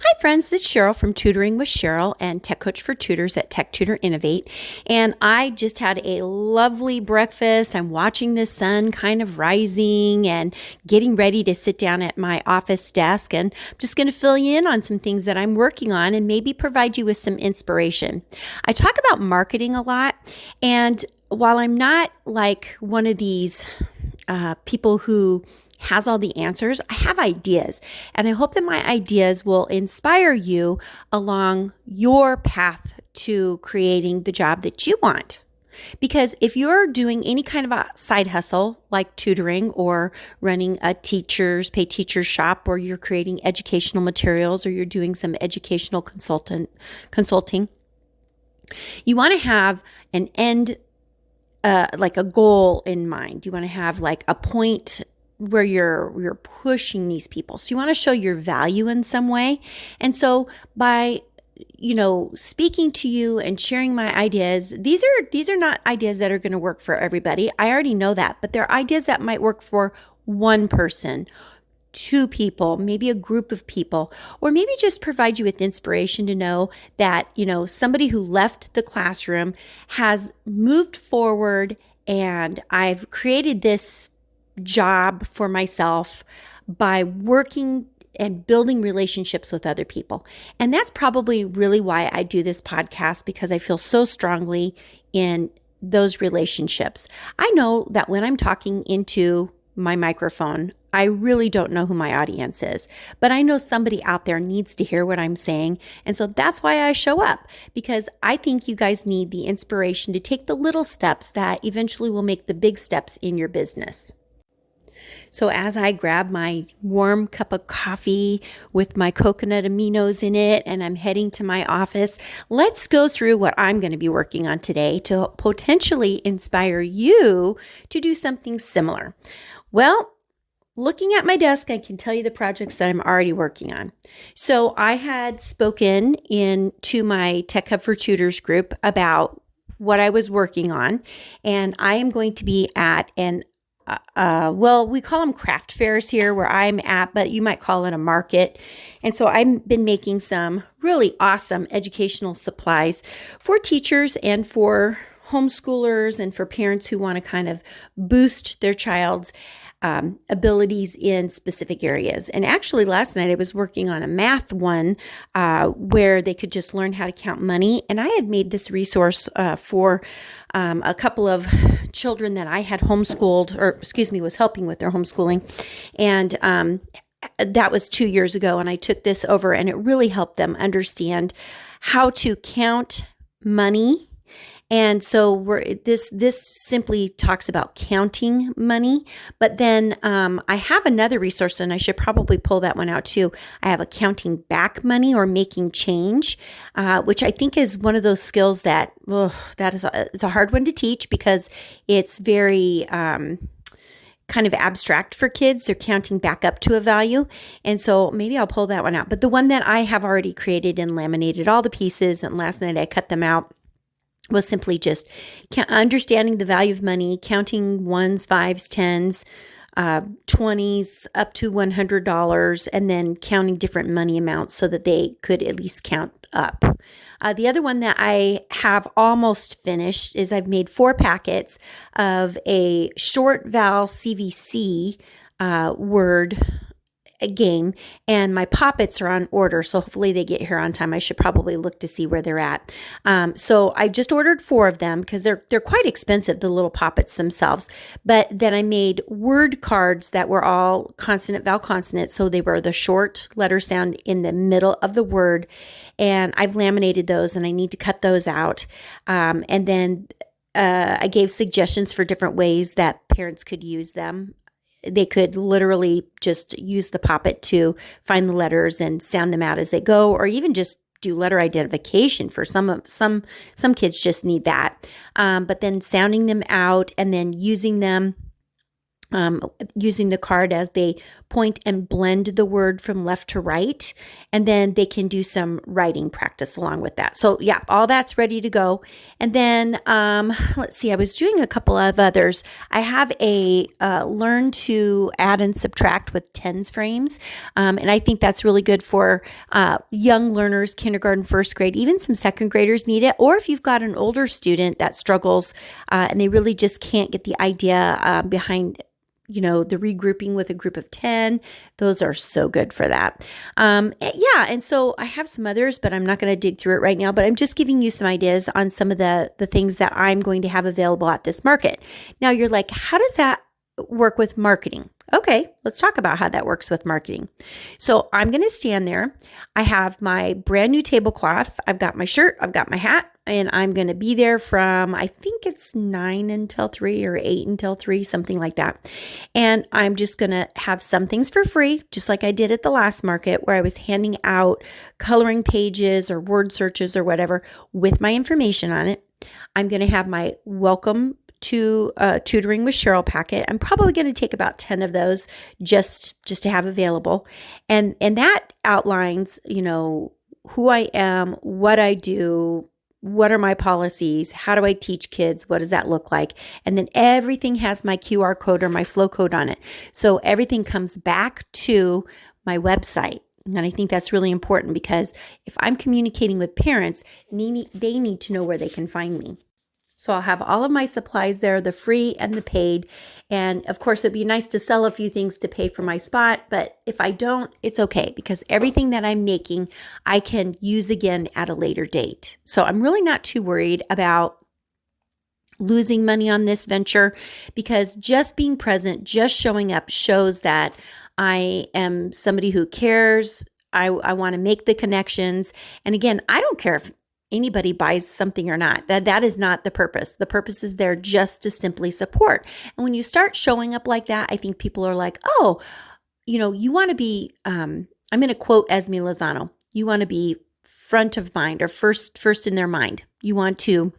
Hi friends, this is Sheryl from Tutoring with Sheryl and Tech Coach for Tutors at TechTutorInnovate. And I just had a lovely breakfast. I'm watching the sun kind of rising and getting ready to sit down at my office desk. And I'm just going to fill you in on some things that I'm working on and maybe provide you with some inspiration. I talk about marketing a lot. And while I'm not like one of these people who has all the answers, I have ideas, and I hope that my ideas will inspire you along your path to creating the job that you want. Because if you're doing any kind of a side hustle like tutoring or running a pay teachers shop, or you're creating educational materials, or you're doing some educational consulting, you want to have an end, like a goal in mind. You want to have like a point where you're pushing these people. So you want to show your value in some way. And so by speaking to you and sharing my ideas, these are not ideas that are going to work for everybody. I already know that, but they're ideas that might work for one person, two people, maybe a group of people, or maybe just provide you with inspiration to know that, somebody who left the classroom has moved forward, and I've created this job for myself by working and building relationships with other people. And that's probably really why I do this podcast, because I feel so strongly in those relationships. I know that when I'm talking into my microphone, I really don't know who my audience is, but I know somebody out there needs to hear what I'm saying. And so that's why I show up, because I think you guys need the inspiration to take the little steps that eventually will make the big steps in your business. So as I grab my warm cup of coffee with my coconut aminos in it, and I'm heading to my office, let's go through what I'm going to be working on today to potentially inspire you to do something similar. Well, looking at my desk, I can tell you the projects that I'm already working on. So I had spoken into my Tech Hub for Tutors group about what I was working on, and I am going to be at we call them craft fairs here where I'm at, but you might call it a market. And so I've been making some really awesome educational supplies for teachers and for homeschoolers and for parents who want to kind of boost their child's abilities in specific areas. And actually last night I was working on a math one where they could just learn how to count money. And I had made this resource for a couple of children that I had was helping with their homeschooling. And that was 2 years ago. And I took this over, and it really helped them understand how to count money. And so this simply talks about counting money. But then I have another resource, and I should probably pull that one out too. I have a counting back money, or making change, which I think is one of those skills that it's a hard one to teach, because it's very kind of abstract for kids. They're counting back up to a value. And so maybe I'll pull that one out. But the one that I have already created and laminated all the pieces, and last night I cut them out, was simply just understanding the value of money, counting ones, fives, tens, 20s up to $100, and then counting different money amounts so that they could at least count up. The other one that I have almost finished is I've made 4 packets of a short vowel CVC word game, and my poppets are on order, so hopefully they get here on time. I should probably look to see where they're at. So I just ordered 4 of them because they're quite expensive, the little poppets themselves. But then I made word cards that were all consonant, vowel, consonant, so they were the short letter sound in the middle of the word, and I've laminated those, and I need to cut those out. And then I gave suggestions for different ways that parents could use them. They could literally just use the poppet to find the letters and sound them out as they go, or even just do letter identification. For some kids just need that. But then sounding them out and then using them using the card as they point and blend the word from left to right. And then they can do some writing practice along with that. So yeah, all that's ready to go. And then let's see, I was doing a couple of others. I have a learn to add and subtract with tens frames. And I think that's really good for young learners, kindergarten, first grade, even some second graders need it. Or if you've got an older student that struggles and they really just can't get the idea behind the regrouping with a group of 10, those are so good for that. And so I have some others, but I'm not going to dig through it right now, but I'm just giving you some ideas on some of the things that I'm going to have available at this market. Now you're like, how does that work with marketing? Okay, let's talk about how that works with marketing. So I'm going to stand there. I have my brand new tablecloth. I've got my shirt, I've got my hat, and I'm going to be there from, I think it's 9 until 3 or 8 until 3, something like that. And I'm just going to have some things for free, just like I did at the last market where I was handing out coloring pages or word searches or whatever with my information on it. I'm going to have my welcome to Tutoring with Sheryl packet. I'm probably going to take about 10 of those just to have available. And that outlines, who I am, what I do, what are my policies, how do I teach kids, what does that look like? And then everything has my QR code or my flow code on it. So everything comes back to my website. And I think that's really important because if I'm communicating with parents, they need to know where they can find me. So I'll have all of my supplies there, the free and the paid. And of course, it'd be nice to sell a few things to pay for my spot. But if I don't, it's okay because everything that I'm making, I can use again at a later date. So I'm really not too worried about losing money on this venture because just being present, just showing up shows that I am somebody who cares. I want to make the connections. And again, I don't care if anybody buys something or not. That is not the purpose. The purpose is there just to simply support. And when you start showing up like that, I think people are like, oh, you want to be, I'm going to quote Esme Lozano, you want to be front of mind or first in their mind. You want to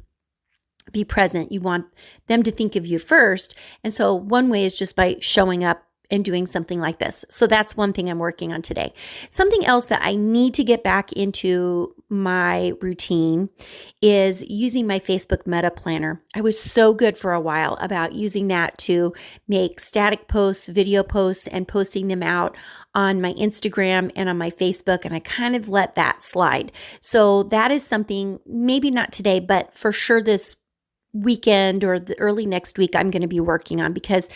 be present. You want them to think of you first. And so one way is just by showing up and doing something like this. So that's one thing I'm working on today. Something else that I need to get back into my routine is using my Facebook Meta Planner. I was so good for a while about using that to make static posts, video posts, and posting them out on my Instagram and on my Facebook, and I kind of let that slide. So that is something, maybe not today, but for sure this weekend or the early next week I'm going to be working on because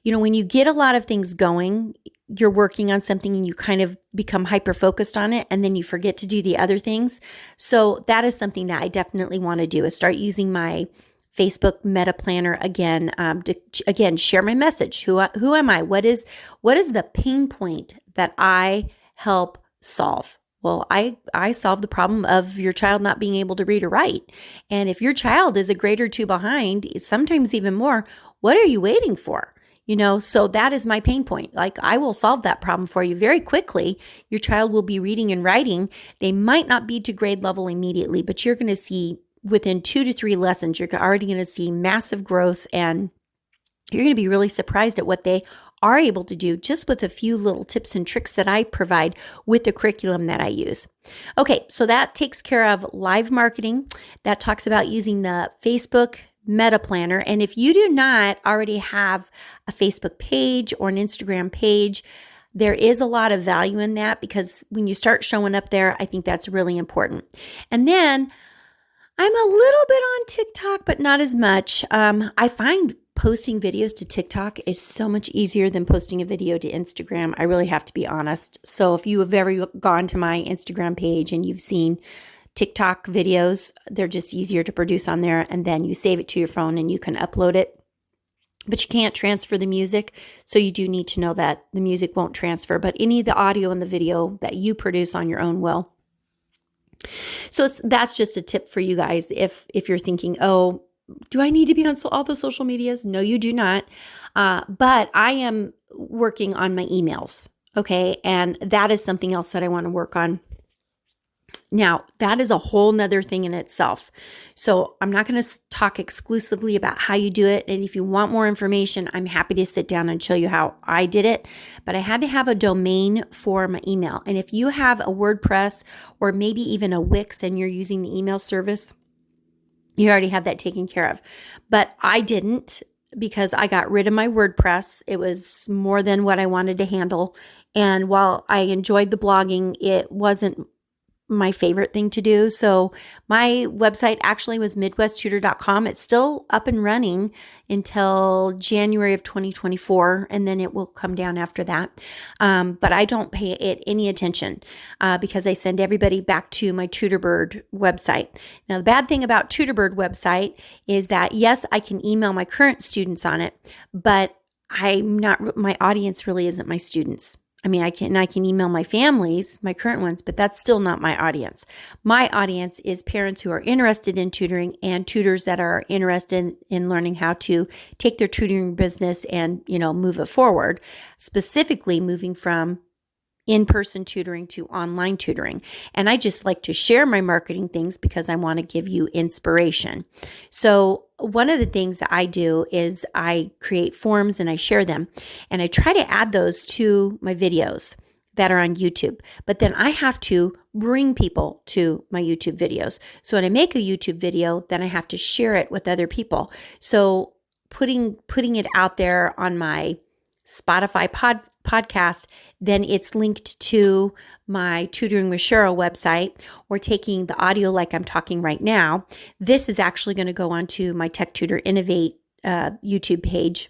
when you get a lot of things going, you're working on something and you kind of become hyper focused on it and then you forget to do the other things. So that is something that I definitely want to do is start using my Facebook Meta Planner again to share my message. Who am I? What is the pain point that I help solve? Well, I solve the problem of your child not being able to read or write. And if your child is a grade or two behind, sometimes even more, what are you waiting for? So that is my pain point. Like I will solve that problem for you very quickly. Your child will be reading and writing. They might not be to grade level immediately, but you're going to see within 2 to 3 lessons, you're already going to see massive growth and you're going to be really surprised at what they are able to do just with a few little tips and tricks that I provide with the curriculum that I use. Okay, so that takes care of live marketing. That talks about using the Facebook Meta Planner. And if you do not already have a Facebook page or an Instagram page, there is a lot of value in that because when you start showing up there, I think that's really important. And then I'm a little bit on TikTok, but not as much. I find posting videos to TikTok is so much easier than posting a video to Instagram. I really have to be honest. So if you have ever gone to my Instagram page and you've seen TikTok videos, they're just easier to produce on there. And then you save it to your phone and you can upload it. But you can't transfer the music. So you do need to know that the music won't transfer. But any of the audio and the video that you produce on your own will. So that's just a tip for you guys. If you're thinking, oh, do I need to be on all the social medias? No, you do not. But I am working on my emails. Okay. And that is something else that I want to work on. Now, that is a whole nother thing in itself. So I'm not going to talk exclusively about how you do it. And if you want more information, I'm happy to sit down and show you how I did it. But I had to have a domain for my email. And if you have a WordPress or maybe even a Wix and you're using the email service, you already have that taken care of. But I didn't, because I got rid of my WordPress. It was more than what I wanted to handle. And while I enjoyed the blogging, it wasn't my favorite thing to do. So my website actually was midwesttutor.com. It's still up and running until January of 2024, and then it will come down after that. But I don't pay it any attention because I send everybody back to my TutorBird website. Now, the bad thing about TutorBird website is that, yes, I can email my current students on it, but my audience really isn't my students. I mean, I can email my families, my current ones, but that's still not my audience. My audience is parents who are interested in tutoring and tutors that are interested in learning how to take their tutoring business and, move it forward, specifically moving from in-person tutoring to online tutoring. And I just like to share my marketing things because I want to give you inspiration. So one of the things that I do is I create forms and I share them, and I try to add those to my videos that are on YouTube. But then I have to bring people to my YouTube videos. So when I make a YouTube video, then I have to share it with other people. So putting it out there on my Spotify podcast, then it's linked to my Tutoring with Sheryl website, or taking the audio like I'm talking right now. This is actually going to go onto my TechTutorInnovate YouTube page,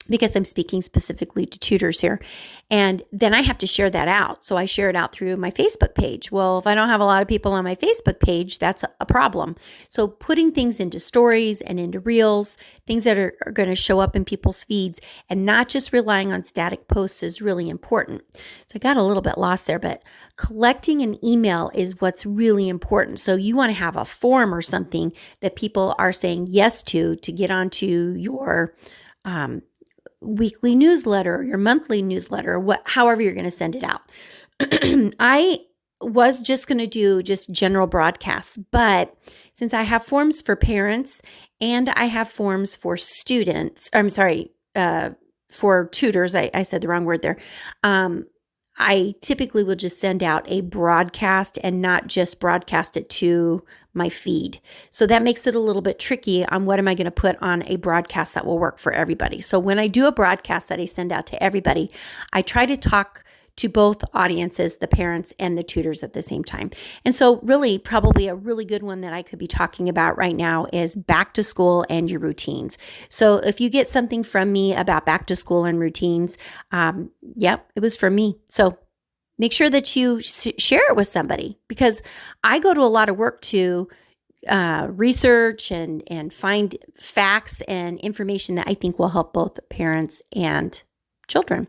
because I'm speaking specifically to tutors here. And then I have to share that out. So I share it out through my Facebook page. Well, if I don't have a lot of people on my Facebook page, that's a problem. So putting things into stories and into reels, things that are going to show up in people's feeds, and not just relying on static posts, is really important. So I got a little bit lost there, but collecting an email is what's really important. So you want to have a form or something that people are saying yes to get onto your weekly newsletter, your monthly newsletter, however you're going to send it out. I was just going to do just general broadcasts, but since I have forms for parents and I have forms for students, for tutors, I said the wrong word there. I typically will just send out a broadcast and not just broadcast it to my feed. So that makes it a little bit tricky on what am I going to put on a broadcast that will work for everybody. So when I do a broadcast that I send out to everybody, I try to talk to both audiences, the parents and the tutors, at the same time. And so really, probably a really good one that I could be talking about right now is back to school and your routines. So if you get something from me about back to school and routines, it was from me. So make sure that you share it with somebody, because I go to a lot of work to research and find facts and information that I think will help both parents and children.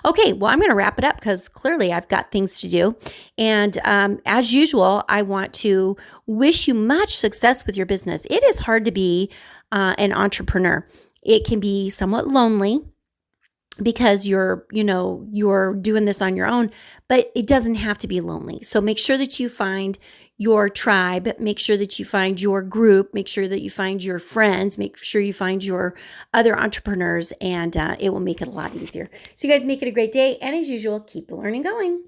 Okay, well, I'm going to wrap it up because clearly I've got things to do. And as usual, I want to wish you much success with your business. It is hard to be an entrepreneur. It can be somewhat lonely because you're doing this on your own, but it doesn't have to be lonely. So make sure that you find your tribe, make sure that you find your group, make sure that you find your friends, make sure you find your other entrepreneurs, and it will make it a lot easier. So you guys make it a great day. And as usual, keep the learning going.